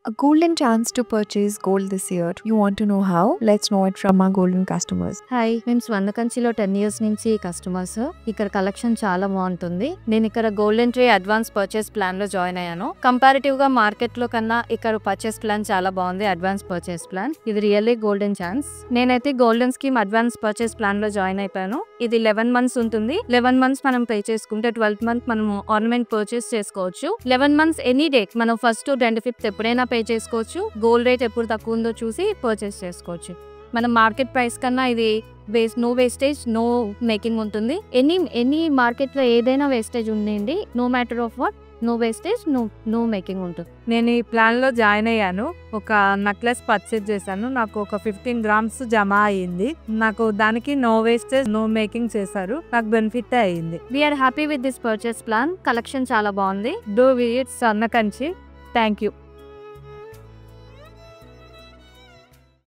A golden chance to purchase gold this year. You want to know how? Let's know it from our golden customers. Hi, మేము స్వర్ణకంచిలో 10 years నుంచి customers. ఇక్కడ collection చాలా బాగుంటుంది. నేను ఇక్కడ golden tree advance purchase plan లో join అయ్యాను. Comparative గా మార్కెట్ లో కన్నా ఇక్కడ పర్చేస్ ప్లాన్ చాలా బాగుంది. అడ్వాన్స్ పర్చేస్ ప్లాన్ ఇది రియల్లీ గోల్డెన్ ఛాన్స్. నేనైతే golden scheme advance purchase plan లో జాయిన్ అయిపోయాను. ఇది 11 months ఉంటుంది. 11 months మనం పే చేసుకుంటే 12th month మనం ఆర్నమెంట్ పర్చేస్ చేసుకోవచ్చు. 11 months ఎనీ డేట్ మనం 1st to 25th ఎప్పుడైనా పే చేసుకోవచ్చు. గోల్డ్ రేట్ ఎప్పుడు తక్కువ ఉందో చూసి పర్చేస్ చేసుకోవచ్చు. మన మార్కెట్ ప్రైస్ కన్నా ఇది నో వేస్టేజ్, నో మేకింగ్ ఉంటుంది. ఎనీ మార్కెట్ లో ఏదైనా వేస్టేజ్ ఉండండి, no matter of what, no wastage, no making ఉంటుంది. నేను ఈ ప్లాన్ లో జాయిన్ అయ్యాను. ఒక నెక్లెస్ పర్చేజ్ చేశాను. నాకు ఒక 15 grams జమ అయ్యింది. నాకు దానికి నో వేస్టేజ్, నో మేకింగ్ చేశారు. నాకు బెనిఫిట్ అయ్యింది. We are happy with this purchase plan. Collection చాలా బాగుంది. Do visit Swarnakanchi. Thank you.